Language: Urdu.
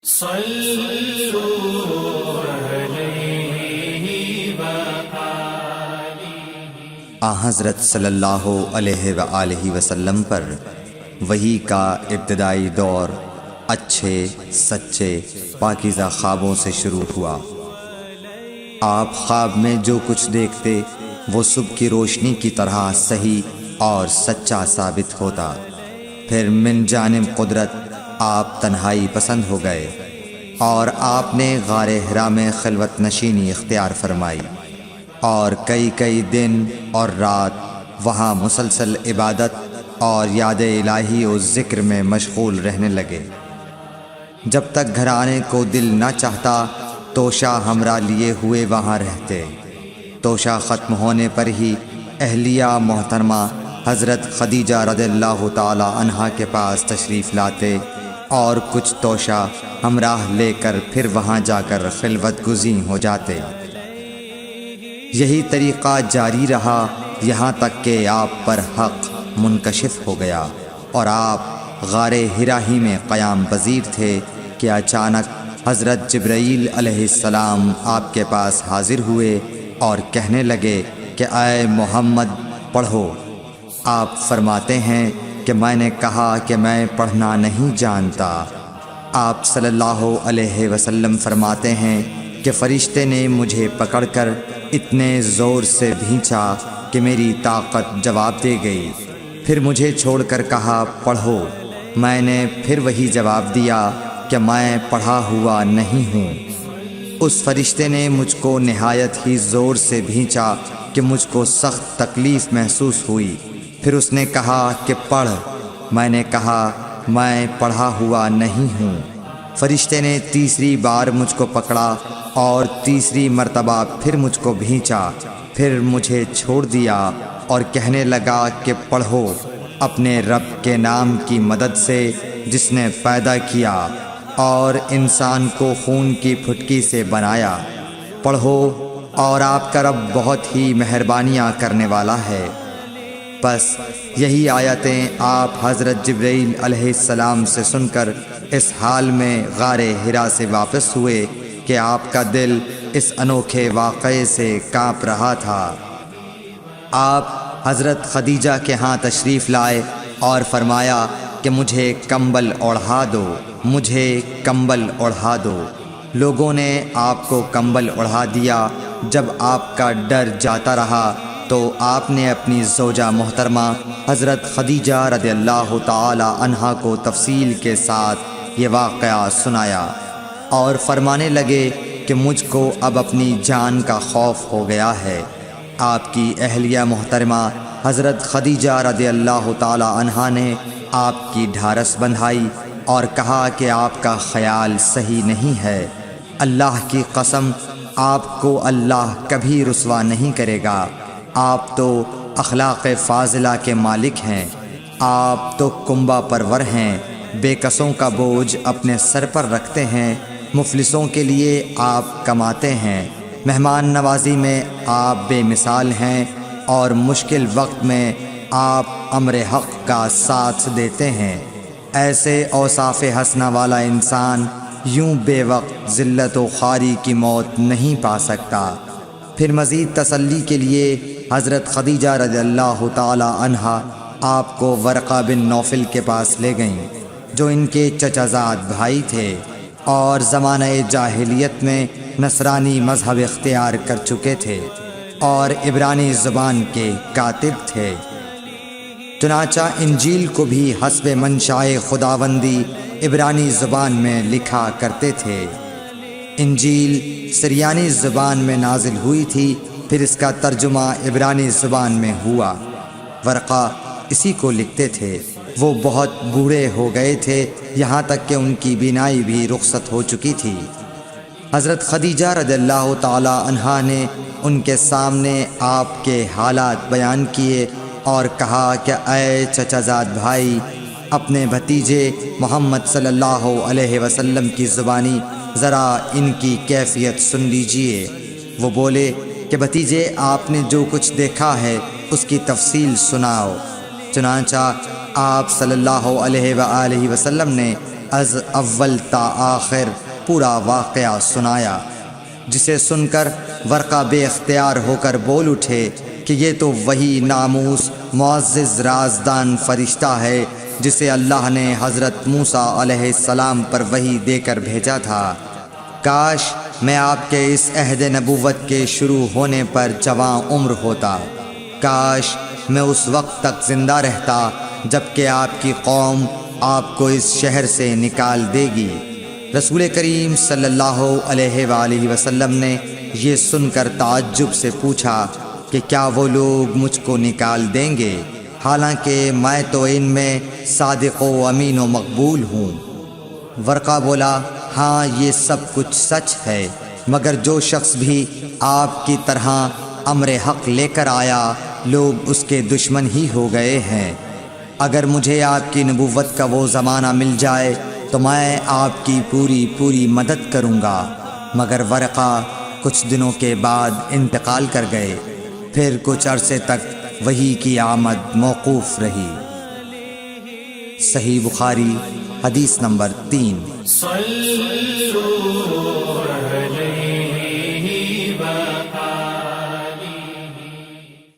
حضرت صلی اللہ علیہ وآلہ وسلم پر وحی کا ابتدائی دور اچھے سچے پاکیزہ خوابوں سے شروع ہوا۔ آپ خواب میں جو کچھ دیکھتے وہ صبح کی روشنی کی طرح صحیح اور سچا ثابت ہوتا۔ پھر من جانب قدرت آپ تنہائی پسند ہو گئے اور آپ نے غار حرا میں خلوت نشینی اختیار فرمائی اور کئی دن اور رات وہاں مسلسل عبادت اور یاد الہی و ذکر میں مشغول رہنے لگے۔ جب تک گھر آنے کو دل نہ چاہتا توشہ ہمراہ لیے ہوئے وہاں رہتے۔ توشہ ختم ہونے پر ہی اہلیہ محترمہ حضرت خدیجہ رضی اللہ تعالی عنہا کے پاس تشریف لاتے اور کچھ توشہ ہمراہ لے کر پھر وہاں جا کر خلوت گزین ہو جاتے۔ یہی طریقہ جاری رہا یہاں تک کہ آپ پر حق منکشف ہو گیا اور آپ غار حرا ہی میں قیام پذیر تھے کہ اچانک حضرت جبرائیل علیہ السلام آپ کے پاس حاضر ہوئے اور کہنے لگے کہ اے محمد پڑھو۔ آپ فرماتے ہیں کہ میں نے کہا کہ میں پڑھنا نہیں جانتا۔ آپ صلی اللہ علیہ وسلم فرماتے ہیں کہ فرشتے نے مجھے پکڑ کر اتنے زور سے بھینچا کہ میری طاقت جواب دے گئی۔ پھر مجھے چھوڑ کر کہا پڑھو۔ میں نے پھر وہی جواب دیا کہ میں پڑھا ہوا نہیں ہوں۔ اس فرشتے نے مجھ کو نہایت ہی زور سے بھینچا کہ مجھ کو سخت تکلیف محسوس ہوئی۔ پھر اس نے کہا کہ پڑھ۔ میں نے کہا میں پڑھا ہوا نہیں ہوں۔ فرشتے نے تیسری بار مجھ کو پکڑا اور تیسری مرتبہ پھر مجھ کو بھینچا۔ پھر مجھے چھوڑ دیا اور کہنے لگا کہ پڑھو اپنے رب کے نام کی مدد سے جس نے پیدا کیا اور انسان کو خون کی پھٹکی سے بنایا۔ پڑھو اور آپ کا رب بہت ہی مہربانیاں کرنے والا ہے۔ بس یہی آیتیں آپ حضرت جبرائیل علیہ السلام سے سن کر اس حال میں غار حرا سے واپس ہوئے کہ آپ کا دل اس انوکھے واقعے سے کانپ رہا تھا۔ آپ حضرت خدیجہ کے ہاں تشریف لائے اور فرمایا کہ مجھے کمبل اوڑھا دو، مجھے کمبل اوڑھا دو۔ لوگوں نے آپ کو کمبل اوڑھا دیا۔ جب آپ کا ڈر جاتا رہا تو آپ نے اپنی زوجہ محترمہ حضرت خدیجہ رضی اللہ تعالی عنہا کو تفصیل کے ساتھ یہ واقعہ سنایا اور فرمانے لگے کہ مجھ کو اب اپنی جان کا خوف ہو گیا ہے۔ آپ کی اہلیہ محترمہ حضرت خدیجہ رضی اللہ تعالی عنہا نے آپ کی ڈھارس بندھائی اور کہا کہ آپ کا خیال صحیح نہیں ہے۔ اللہ کی قسم آپ کو اللہ کبھی رسوا نہیں کرے گا۔ آپ تو اخلاق فاضلہ کے مالک ہیں۔ آپ تو کنبہ پرور ہیں، بے کسوں کا بوجھ اپنے سر پر رکھتے ہیں، مفلسوں کے لیے آپ کماتے ہیں، مہمان نوازی میں آپ بے مثال ہیں اور مشکل وقت میں آپ امر حق کا ساتھ دیتے ہیں۔ ایسے اوصاف حسنہ والا انسان یوں بے وقت ذلت و خواری کی موت نہیں پا سکتا۔ پھر مزید تسلی کے لیے حضرت خدیجہ رضی اللہ تعالی عنہا آپ کو ورقہ بن نوفل کے پاس لے گئیں جو ان کے چچا زاد بھائی تھے اور زمانہ جاہلیت میں نصرانی مذہب اختیار کر چکے تھے اور عبرانی زبان کے کاتب تھے۔ چنانچہ انجیل کو بھی حسب منشائے خداوندی عبرانی زبان میں لکھا کرتے تھے۔ انجیل سریانی زبان میں نازل ہوئی تھی، پھر اس کا ترجمہ عبرانی زبان میں ہوا۔ ورقہ اسی کو لکھتے تھے۔ وہ بہت بوڑھے ہو گئے تھے، یہاں تک کہ ان کی بینائی بھی رخصت ہو چکی تھی۔ حضرت خدیجہ رضی اللہ تعالی عنہا نے ان کے سامنے آپ کے حالات بیان کیے اور کہا کہ اے چچا زاد بھائی، اپنے بھتیجے محمد صلی اللہ علیہ وسلم کی زبانی ذرا ان کی کیفیت سن لیجئے۔ وہ بولے کہ بھتیجے آپ نے جو کچھ دیکھا ہے اس کی تفصیل سناؤ۔ چنانچہ آپ صلی اللہ علیہ وآلہ وسلم نے از اول تا آخر پورا واقعہ سنایا، جسے سن کر ورقہ بے اختیار ہو کر بول اٹھے کہ یہ تو وہی ناموس معزز رازدان فرشتہ ہے جسے اللہ نے حضرت موسیٰ علیہ السلام پر وحی دے کر بھیجا تھا۔ کاش میں آپ کے اس عہد نبوت کے شروع ہونے پر جواں عمر ہوتا، کاش میں اس وقت تک زندہ رہتا جب کہ آپ کی قوم آپ کو اس شہر سے نکال دے گی۔ رسول کریم صلی اللہ علیہ وآلہ وسلم نے یہ سن کر تعجب سے پوچھا کہ کیا وہ لوگ مجھ کو نکال دیں گے، حالانکہ میں تو ان میں صادق و امین و مقبول ہوں۔ ورقہ بولا، ہاں یہ سب کچھ سچ ہے، مگر جو شخص بھی آپ کی طرح امر حق لے کر آیا لوگ اس کے دشمن ہی ہو گئے ہیں۔ اگر مجھے آپ کی نبوت کا وہ زمانہ مل جائے تو میں آپ کی پوری مدد کروں گا، مگر ورقہ کچھ دنوں کے بعد انتقال کر گئے، پھر کچھ عرصے تک وحی کی آمد موقوف رہی۔ صحیح بخاری حدیث نمبر 3۔